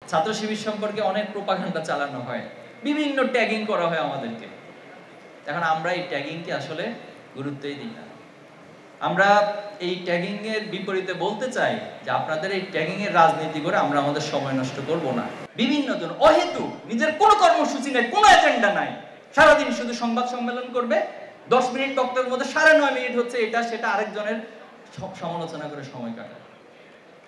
ছাত্র শিবির সম্পর্কে অনেক প্রোপাগান্ডা চালানো হয়, বিভিন্ন ট্যাগিং করা হয় আমাদেরকে। এখন আমরা এই ট্যাগিংকে আসলে গুরুত্বই দিই না। আমরা এই ট্যাগিং এর বিপরীতে বলতে চাই যে আপনাদের এই ট্যাগিং এর রাজনীতি করে আমরা আমাদের সময় নষ্ট করব না। বিভিন্ন জন অহেতুক নিজের কোনো কর্মসূচি নেই, কোনো এজেন্ডা নাই, সারাদিন শুধু সংবাদ সম্মেলন করবে, 10 মিনিট বক্তব্যের মধ্যে 9.5 মিনিট হচ্ছে এটা সেটা আরেকজনের সমালোচনা করে সময় কাটায়।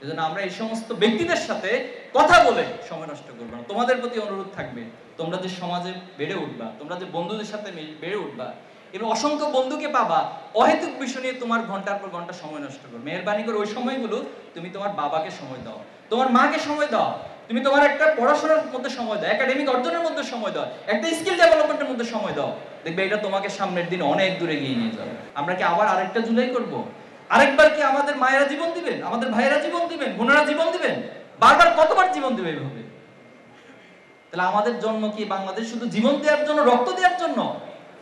এজন্য আমরা এই সমস্ত ব্যক্তিদের সাথে কথা বলে সময় নষ্ট করব না। তোমাদের প্রতি অনুরোধ থাকবে, তোমরা যে সমাজে বেড়ে উঠবা, তোমরা যে বন্ধুদের সাথে বেড়ে উঠবা এবং অসংখ্য বন্ধুকে পাবা, অহেতুক বিষয় নিয়ে তোমার ঘন্টার পর ঘন্টা সময় নষ্ট করো। মেহেরবানি করে ওই সময়গুলো তুমি তোমার বাবাকে সময় দাও, তোমার মাকে সময় দাও, তুমি তোমার একটা পড়াশোনার মধ্যে সময় দাও, একাডেমিক অর্জনের মধ্যে সময় দাও, একটা স্কিল ডেভেলপমেন্টের মধ্যে সময় দাও। দেখবে এটা তোমাকে সামনের দিন অনেক দূরে এগিয়ে নিয়ে যাবে। আমরা কি আবার আরেকটা জুলাই করব? আরেকবার কি আমাদের মায়েরা জীবন দিবেন, আমাদের ভাইয়েরা জীবন দিবেন, বোনেরা জীবন দিবেন? বারবার কতবার জীবন দিবে এইভাবে? তাহলে আমাদের জন্ম কি বাংলাদেশ শুধু জীবন দেওয়ার জন্য, রক্ত দেওয়ার জন্য?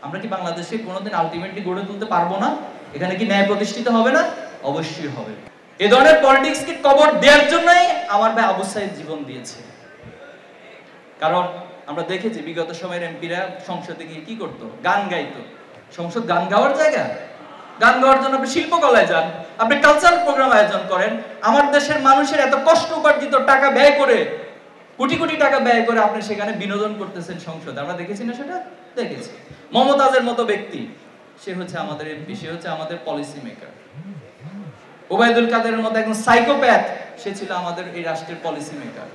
আমরা কি বাংলাদেশে কোনোদিন আলটিমেটলি গড়ে তুলতে পারবো না? এখানে কি ন্যায় প্রতিষ্ঠিত হবে না? অবশ্যই হবে। এই ধরনের পলিটিক্সকে কবর দেওয়ার জন্যই আমার ভাই আবু সাইদ জীবন দিয়েছে। কারণ আমরা দেখেছি বিগত সময়ের এমপিরা সংসদে গিয়ে কি করতো? গান গাইতো। সংসদ গান গাওয়ার জায়গা? গান গাওয়ার জন্য আপনি শিল্পকলায় যান, আপনি কালচারাল প্রোগ্রাম আয়োজন করেন। আমার দেশের মানুষের এত কষ্ট উপার্জিত টাকা ব্যয় করে, কোটি কোটি টাকা ব্যয় করে আপনি সেখানে বিনোদন করতেছেন সংসদে। আমরা দেখেছি না সেটা? দেখেছি। মমতাজের মতো ব্যক্তি, সে হচ্ছে আমাদের এমপি, সে হচ্ছে আমাদের পলিসি মেকার। ওবায়দুল কাদেরের মতো একজন সাইকোপ্যাথ, সে ছিল আমাদের এই রাষ্ট্রের পলিসি মেকার।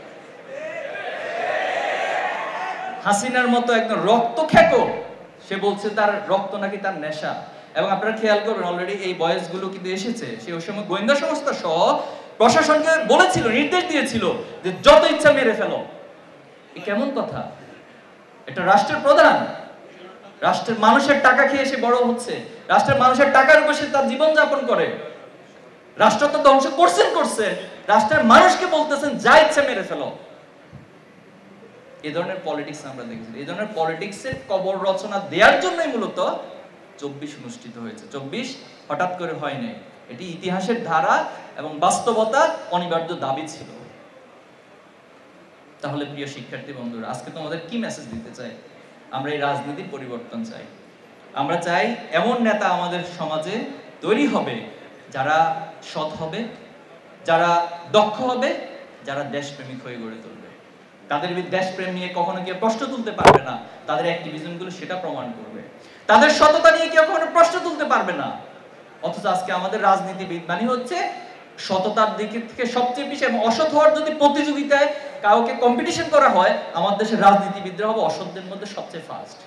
হাসিনার মতো একজন রক্তখ্যাকো, সে বলছে তার রক্ত নাকি তার নেশা। এবং আপনারা খেয়াল করবেন, অলরেডি এই বয়েসগুলো কিন্তু এসেছে। সে ওই সময় গোয়েন্দা সংস্থা সহ প্রশাসনকে বলেছিল, নির্দেশ দিয়েছিল যে যত ইচ্ছা মেরে ফেলো। কেমন কথা? এটা রাষ্ট্রের প্রধান, রাষ্ট্রের মানুষের টাকা খেয়ে সে বড় হচ্ছে, রাষ্ট্রের মানুষের টাকার উপর সে তার জীবন যাপন করে। রাষ্ট্র তো ধ্বংস করছে, রাষ্ট্রের মানুষকে বলতেছেন যা ইচ্ছা মেরে ফেলো। এই ধরনের পলিটিক্স আমরা দেখছি। এই ধরনের পলিটিক্সের কবর রচনা দেওয়ার জন্যই মূলত 24 অনুষ্ঠিত হয়েছে। 24 হঠাৎ করে হয় নাই, এটি ইতিহাসের ধারা এবং বাস্তবতা অনিবার্য দাবি ছিল। তাহলে প্রিয় শিক্ষার্থী বন্ধুরা, আজকে তোমাদের কি মেসেজ দিতে চাই? আমরা এই রাজনীতির পরিবর্তন চাই। আমরা চাই এমন নেতা আমাদের সমাজে তৈরি হবে যারা সৎ হবে, যারা দক্ষ হবে, যারা দেশপ্রেমিক হয়ে গড়ে তুলবে। তাদের দেশপ্রেম নিয়ে কখনো কেউ প্রশ্ন তুলতে পারবে না, তাদের অ্যাক্টিভিজম গুলো সেটা প্রমাণ করবে। তাদের সততা নিয়ে কেউ কখনো প্রশ্ন তুলতে পারবে না। অথচ আজকে আমাদের রাজনীতিবিদ মানে হচ্ছে সততার দিক থেকে সবচেয়ে বেশি, এবং অসৎ হওয়ার যদি প্রতিযোগিতায় কাউকে কম্পিটিশন করা হয়, আমার দেশের রাজনীতিবিদরা হবে অসৎদের মধ্যে সবচেয়ে ফার্স্ট।